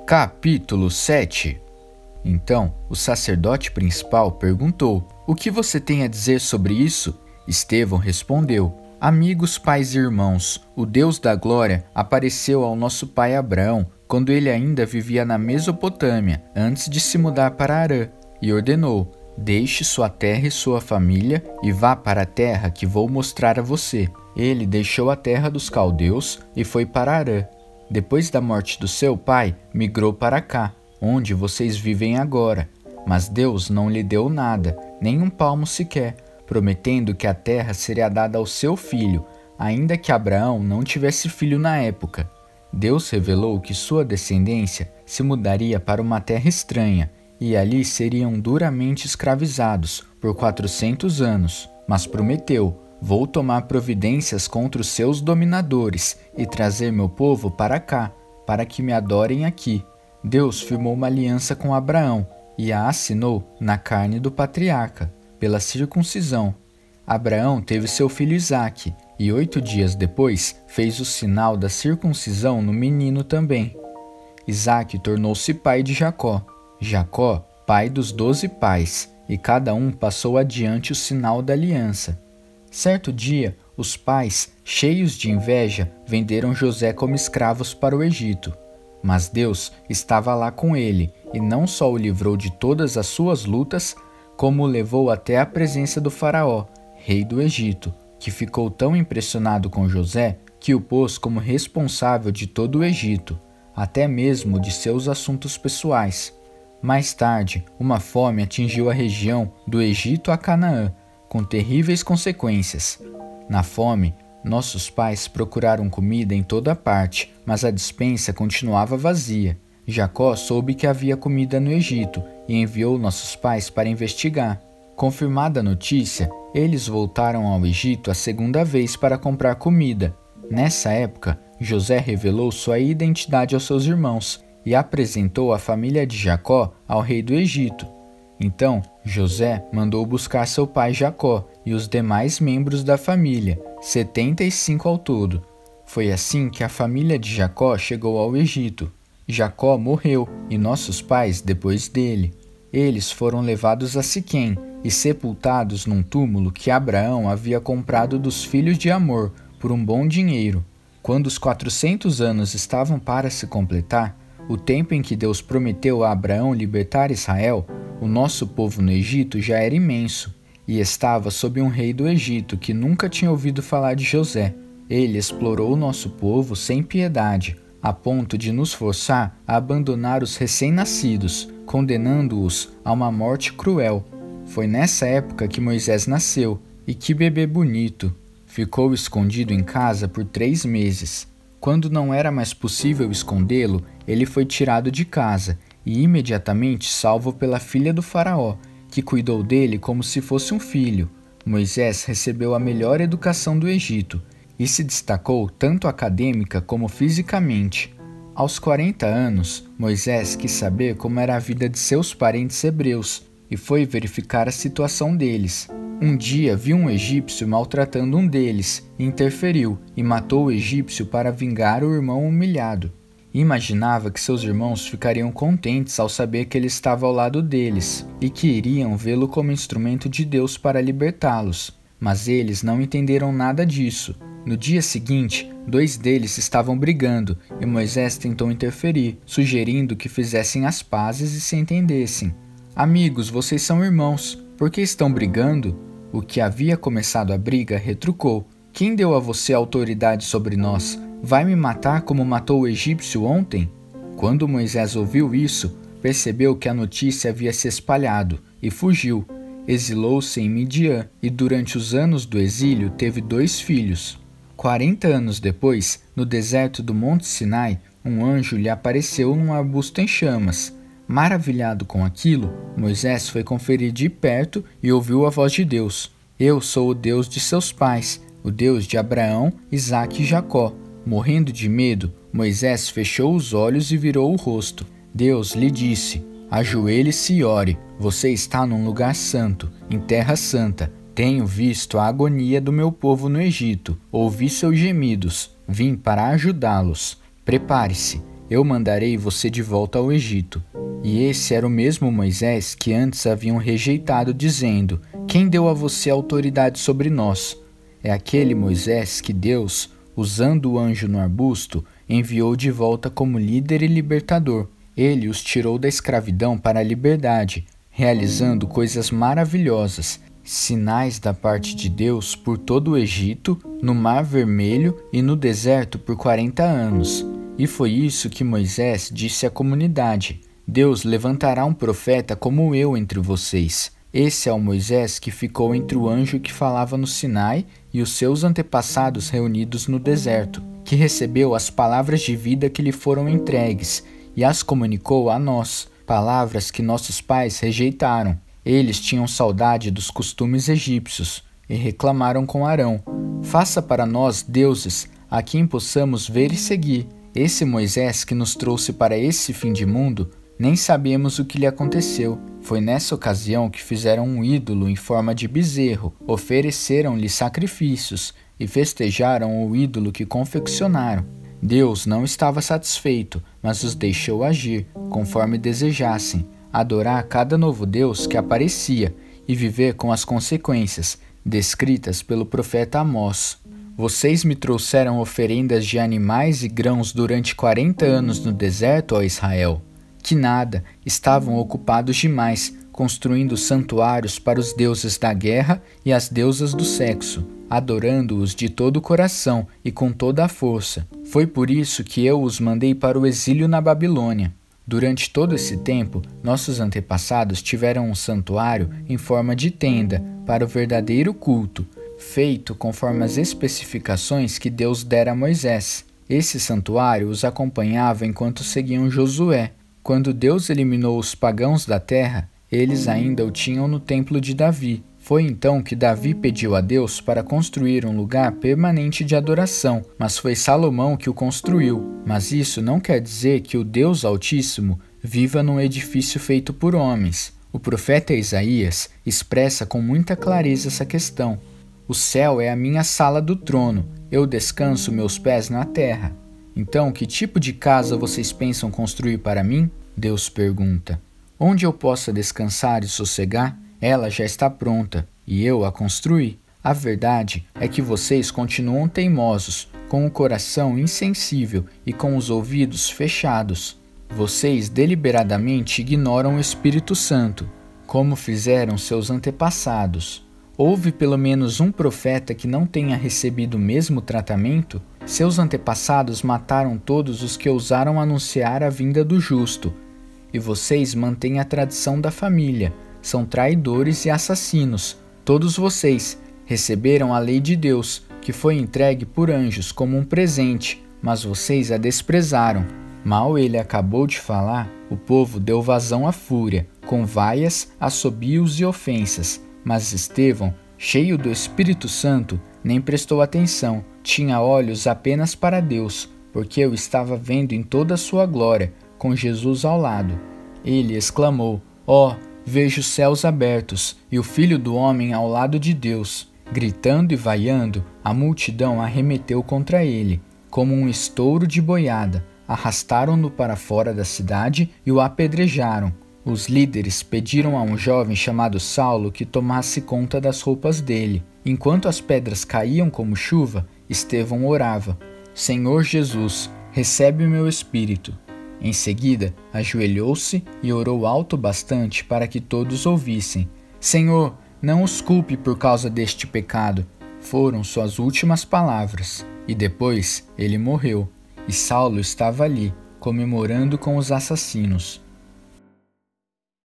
Capítulo 7. Então, o sacerdote principal perguntou: "O que você tem a dizer sobre isso?" Estevão respondeu: "Amigos, pais e irmãos, o Deus da glória apareceu ao nosso pai Abraão quando ele ainda vivia na Mesopotâmia, antes de se mudar para Harã, e ordenou: deixe sua terra e sua família e vá para a terra que vou mostrar a você. Ele deixou a terra dos caldeus e foi para Harã. Depois da morte do seu pai, migrou para cá, onde vocês vivem agora. Mas Deus não lhe deu nada, nem um palmo sequer, prometendo que a terra seria dada ao seu filho, ainda que Abraão não tivesse filho na época. Deus revelou que sua descendência se mudaria para uma terra estranha, e ali seriam duramente escravizados por 400 anos, mas prometeu: vou tomar providências contra os seus dominadores e trazer meu povo para cá, para que me adorem aqui. Deus firmou uma aliança com Abraão e a assinou na carne do patriarca, pela circuncisão. Abraão teve seu filho Isaque, e 8 dias depois fez o sinal da circuncisão no menino também. Isaque tornou-se pai de Jacó. Jacó, pai dos 12 pais, e cada um passou adiante o sinal da aliança. Certo dia, os pais, cheios de inveja, venderam José como escravos para o Egito. Mas Deus estava lá com ele, e não só o livrou de todas as suas lutas, como o levou até a presença do faraó, rei do Egito, que ficou tão impressionado com José que o pôs como responsável de todo o Egito, até mesmo de seus assuntos pessoais. Mais tarde, uma fome atingiu a região do Egito a Canaã, com terríveis consequências. Na fome, nossos pais procuraram comida em toda parte, mas a despensa continuava vazia. Jacó soube que havia comida no Egito e enviou nossos pais para investigar. Confirmada a notícia, eles voltaram ao Egito a segunda vez para comprar comida. Nessa época, José revelou sua identidade aos seus irmãos e apresentou a família de Jacó ao rei do Egito. Então, José mandou buscar seu pai Jacó e os demais membros da família, 75 ao todo. Foi assim que a família de Jacó chegou ao Egito. Jacó morreu e nossos pais depois dele. Eles foram levados a Siquém e sepultados num túmulo que Abraão havia comprado dos filhos de Amor por um bom dinheiro. Quando os 400 anos estavam para se completar, o tempo em que Deus prometeu a Abraão libertar Israel, o nosso povo no Egito já era imenso e estava sob um rei do Egito que nunca tinha ouvido falar de José. Ele explorou o nosso povo sem piedade, a ponto de nos forçar a abandonar os recém-nascidos, condenando-os a uma morte cruel. Foi nessa época que Moisés nasceu, e que bebê bonito! Ficou escondido em casa por 3 meses. Quando não era mais possível escondê-lo, ele foi tirado de casa e imediatamente salvo pela filha do faraó, que cuidou dele como se fosse um filho. Moisés recebeu a melhor educação do Egito e se destacou tanto acadêmica como fisicamente. Aos 40 anos, Moisés quis saber como era a vida de seus parentes hebreus e foi verificar a situação deles. Um dia viu um egípcio maltratando um deles, interferiu e matou o egípcio para vingar o irmão humilhado. Imaginava que seus irmãos ficariam contentes ao saber que ele estava ao lado deles e que iriam vê-lo como instrumento de Deus para libertá-los. Mas eles não entenderam nada disso. No dia seguinte, 2 deles estavam brigando e Moisés tentou interferir, sugerindo que fizessem as pazes e se entendessem. "Amigos, vocês são irmãos, por que estão brigando?" O que havia começado a briga retrucou: "Quem deu a você autoridade sobre nós? Vai me matar como matou o egípcio ontem?" Quando Moisés ouviu isso, percebeu que a notícia havia se espalhado e fugiu. Exilou-se em Midian e durante os anos do exílio teve 2 filhos. 40 anos depois, no deserto do Monte Sinai, um anjo lhe apareceu num arbusto em chamas. Maravilhado com aquilo, Moisés foi conferir de perto e ouviu a voz de Deus: "Eu sou o Deus de seus pais, o Deus de Abraão, Isaque e Jacó." Morrendo de medo, Moisés fechou os olhos e virou o rosto. Deus lhe disse: "Ajoelhe-se e ore. Você está num lugar santo, em terra santa. Tenho visto a agonia do meu povo no Egito. Ouvi seus gemidos. Vim para ajudá-los. Prepare-se. eu mandarei você de volta ao Egito. E esse era o mesmo Moisés que antes haviam rejeitado, dizendo: quem deu a você autoridade sobre nós? É aquele Moisés que Deus, usando o anjo no arbusto, enviou de volta como líder e libertador. Ele os tirou da escravidão para a liberdade, realizando coisas maravilhosas, sinais da parte de Deus por todo o Egito, no Mar Vermelho e no deserto por 40 anos. E foi isso que Moisés disse à comunidade: Deus levantará um profeta como eu entre vocês. Esse é o Moisés que ficou entre o anjo que falava no Sinai e os seus antepassados reunidos no deserto, que recebeu as palavras de vida que lhe foram entregues e as comunicou a nós, palavras que nossos pais rejeitaram. Eles tinham saudade dos costumes egípcios e reclamaram com Arão: faça para nós deuses a quem possamos ver e seguir. Esse Moisés que nos trouxe para esse fim de mundo, nem sabemos o que lhe aconteceu. Foi nessa ocasião que fizeram um ídolo em forma de bezerro, ofereceram-lhe sacrifícios e festejaram o ídolo que confeccionaram. Deus não estava satisfeito, mas os deixou agir, conforme desejassem, adorar cada novo Deus que aparecia e viver com as consequências, descritas pelo profeta Amós. Vocês me trouxeram oferendas de animais e grãos durante 40 anos no deserto, ó Israel. Que nada, estavam ocupados demais, construindo santuários para os deuses da guerra e as deusas do sexo, adorando-os de todo o coração e com toda a força. Foi por isso que eu os mandei para o exílio na Babilônia. Durante todo esse tempo, nossos antepassados tiveram um santuário em forma de tenda para o verdadeiro culto, feito conforme as especificações que Deus dera a Moisés. Esse santuário os acompanhava enquanto seguiam Josué. Quando Deus eliminou os pagãos da terra, eles ainda o tinham no templo de Davi. Foi então que Davi pediu a Deus para construir um lugar permanente de adoração, mas foi Salomão que o construiu. Mas isso não quer dizer que o Deus Altíssimo viva num edifício feito por homens. O profeta Isaías expressa com muita clareza essa questão. O céu é a minha sala do trono, eu descanso meus pés na terra. Então, que tipo de casa vocês pensam construir para mim? Deus pergunta. Onde eu possa descansar e sossegar? Ela já está pronta, e eu a construí. A verdade é que vocês continuam teimosos, com o coração insensível e com os ouvidos fechados. Vocês deliberadamente ignoram o Espírito Santo, como fizeram seus antepassados. Houve pelo menos um profeta que não tenha recebido o mesmo tratamento? Seus antepassados mataram todos os que ousaram anunciar a vinda do justo. E vocês mantêm a tradição da família. São traidores e assassinos. Todos vocês receberam a lei de Deus, que foi entregue por anjos como um presente, mas vocês a desprezaram. Mal ele acabou de falar, o povo deu vazão à fúria, com vaias, assobios e ofensas. Mas Estevão, cheio do Espírito Santo, nem prestou atenção. Tinha olhos apenas para Deus, porque eu estava vendo em toda a sua glória, com Jesus ao lado. Ele exclamou: ó, vejo os céus abertos e o Filho do Homem ao lado de Deus. Gritando e vaiando, a multidão arremeteu contra ele, como um estouro de boiada. Arrastaram-no para fora da cidade e o apedrejaram. Os líderes pediram a um jovem chamado Saulo que tomasse conta das roupas dele. Enquanto as pedras caíam como chuva, Estevão orava: Senhor Jesus, recebe o meu espírito. Em seguida, ajoelhou-se e orou alto bastante para que todos ouvissem: Senhor, não os culpe por causa deste pecado. Foram suas últimas palavras. E depois ele morreu. E Saulo estava ali, comemorando com os assassinos.